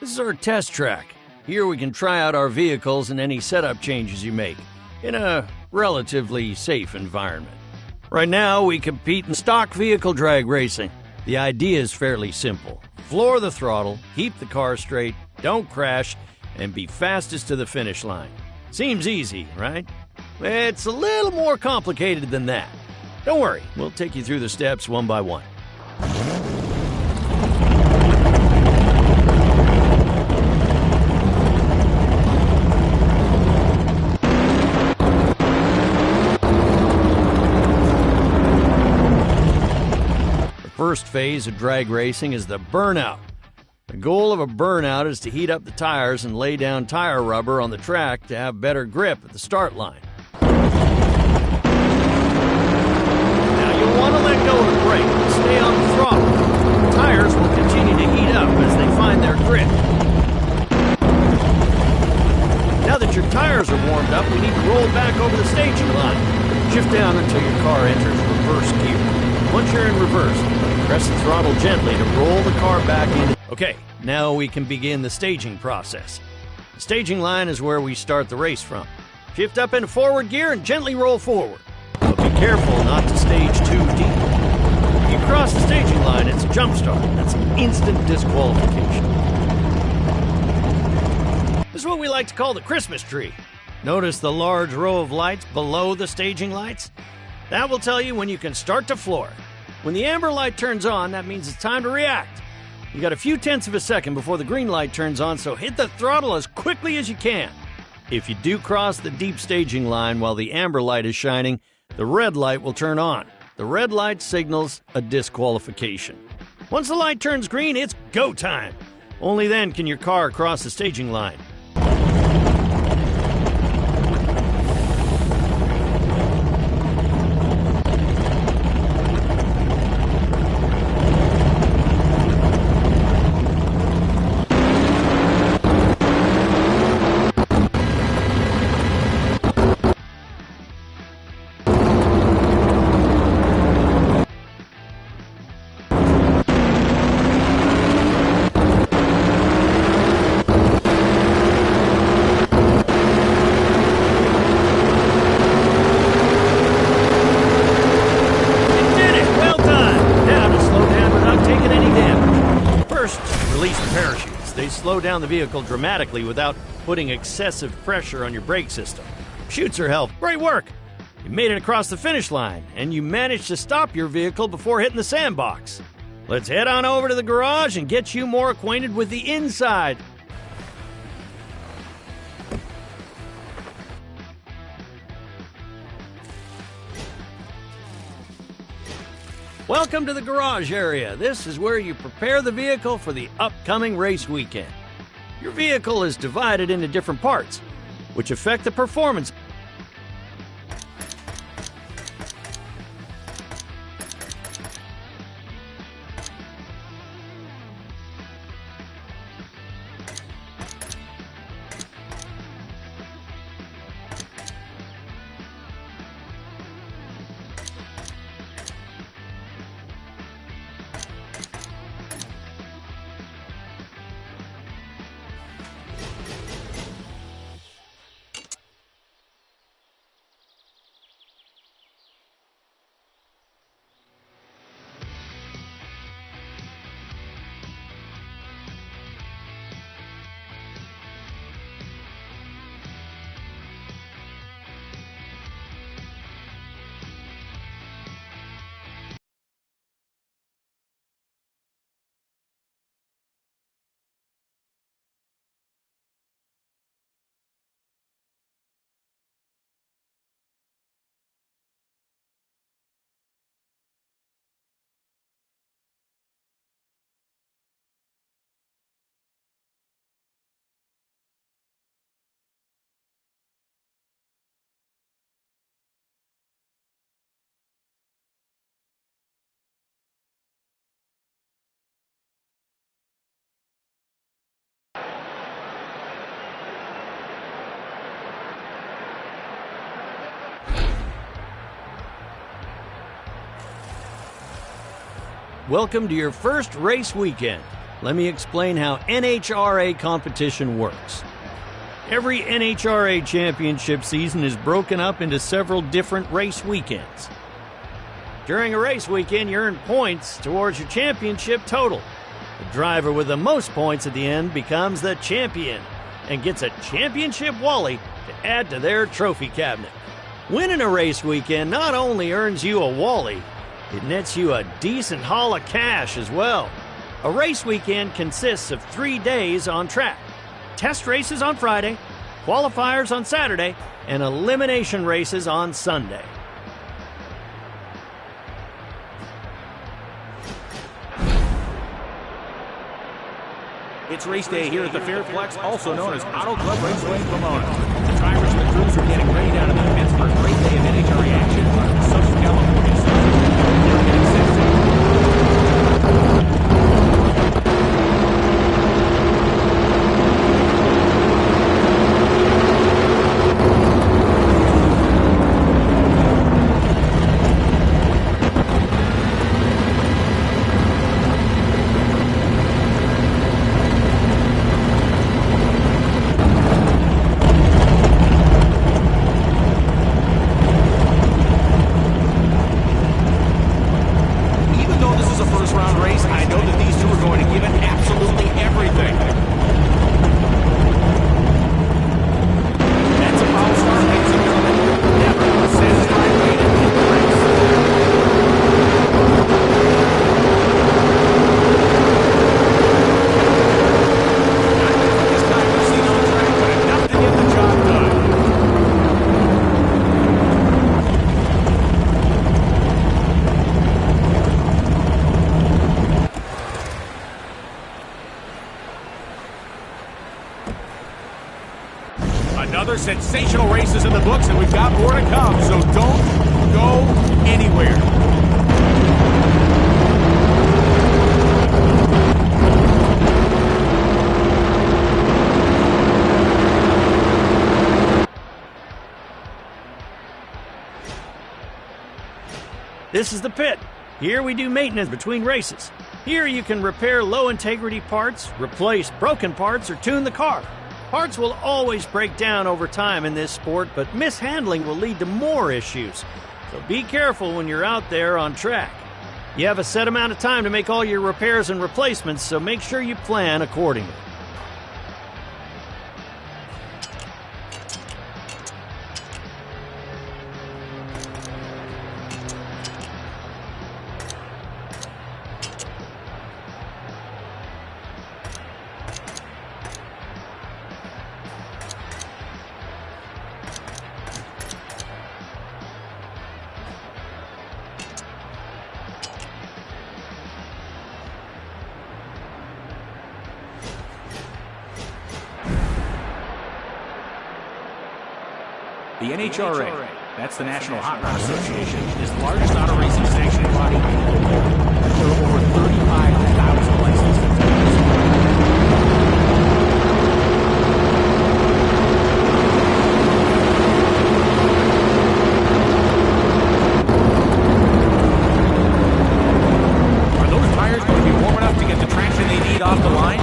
This is our test track. Here we can try out our vehicles and any setup changes you make in a relatively safe environment. Right now, we compete in stock vehicle drag racing. The idea is fairly simple. Floor the throttle, keep the car straight, don't crash, and be fastest to the finish line. Seems easy, right? It's a little more complicated than that. Don't worry, we'll take you through the steps one by one. First phase of drag racing is the burnout. The goal of a burnout is to heat up the tires and lay down tire rubber on the track to have better grip at the start line. Now you'll want to let go of the brake and stay on the throttle. The tires will continue to heat up as they find their grip. Now that your tires are warmed up, we need to roll back over the staging line. Shift down until your car enters reverse gear. Once you're in reverse, press the throttle gently to roll the car back in. Okay, now we can begin the staging process. The staging line is where we start the race from. Shift up into forward gear and gently roll forward. But be careful not to stage too deep. If you cross the staging line, it's a jump start. That's an instant disqualification. This is what we like to call the Christmas tree. Notice the large row of lights below the staging lights? That will tell you when you can start to floor. When the amber light turns on, that means it's time to react. You got a few tenths of a second before the green light turns on, so hit the throttle as quickly as you can. If you do cross the deep staging line while the amber light is shining, the red light will turn on. The red light signals a disqualification. Once the light turns green, it's go time. Only then can your car cross the staging line. Slow down the vehicle dramatically without putting excessive pressure on your brake system. Chutes are help. Great work! You made it across the finish line, and you managed to stop your vehicle before hitting the sandbox. Let's head on over to the garage and get you more acquainted with the inside. Welcome to the garage area. This is where you prepare the vehicle for the upcoming race weekend. Your vehicle is divided into different parts, which affect the performance. Welcome to your first race weekend. Let me explain how NHRA competition works. Every NHRA championship season is broken up into several different race weekends. During a race weekend, you earn points towards your championship total. The driver with the most points at the end becomes the champion and gets a championship Wally to add to their trophy cabinet. Winning a race weekend not only earns you a Wally, it nets you a decent haul of cash as well. A race weekend consists of 3 days on track. Test races on Friday, qualifiers on Saturday, and elimination races on Sunday. It's race day here at the Fairplex, also known as Auto Club Raceway in Pomona. The drivers and the crews are getting ready down in the pits for a great day of NHRA action on Southern California Sunday. They're getting set to. Another sensational race is in the books, and we've got more to come, so don't go anywhere. This is the pit. Here we do maintenance between races. Here you can repair low-integrity parts, replace broken parts, or tune the car. Parts will always break down over time in this sport, but mishandling will lead to more issues. So be careful when you're out there on track. You have a set amount of time to make all your repairs and replacements, so make sure you plan accordingly. The NHRA, that's the National Hot Rod Association, is the largest auto racing sanctioning body in the world. There are over 35,000 licensed contenders. Are those tires going to be warm enough to get the traction they need off the line?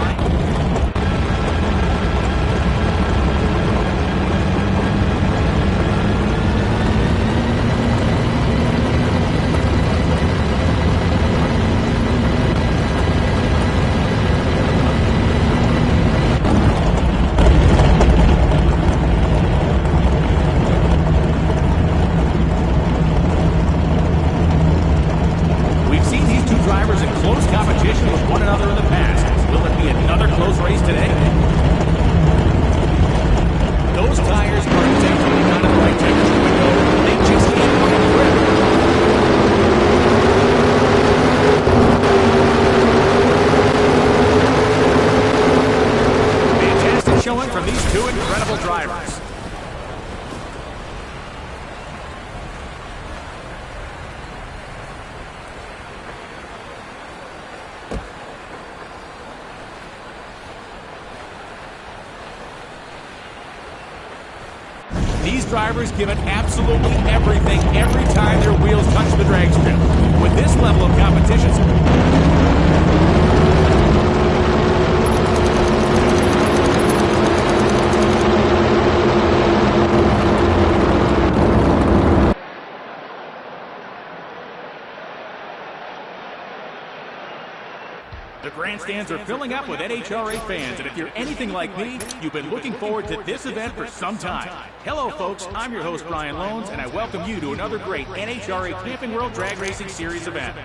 From these two incredible drivers. These drivers give it absolutely everything every time their wheels touch the drag strip. With this level of competition, The grandstands are filling up with NHRA fans, and if you're anything like me, you've been looking forward to this event for some time. Hello, folks. I'm your host, Brian Loans, and I welcome you to another great NHRA Camping World Drag Racing Series event.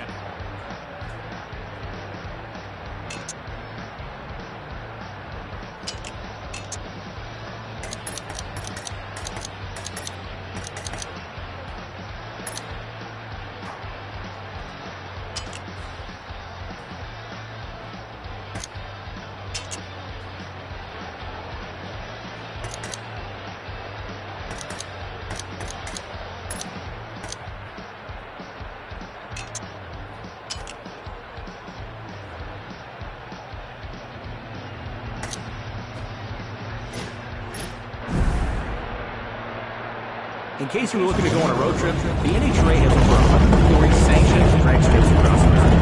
In case you were looking to go on a road trip, the NHRA has over 140 sanctioned drag strips across America.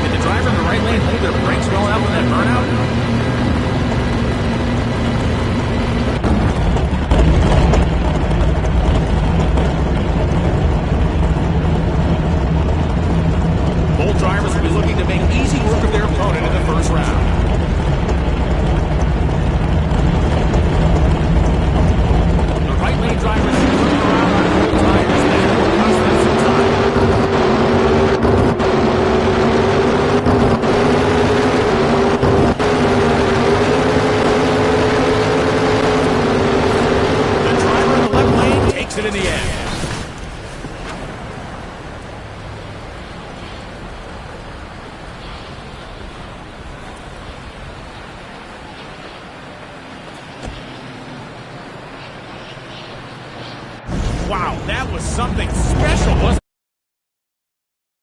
Did the driver in the right lane hold their brakes well enough in that burnout? Both drivers will be looking to make easy work of their opponent in the first round. The right lane drivers should turn around on full tires and that will cost them some time. The driver in the left lane takes it in the end. Wow, that was something special, wasn't it?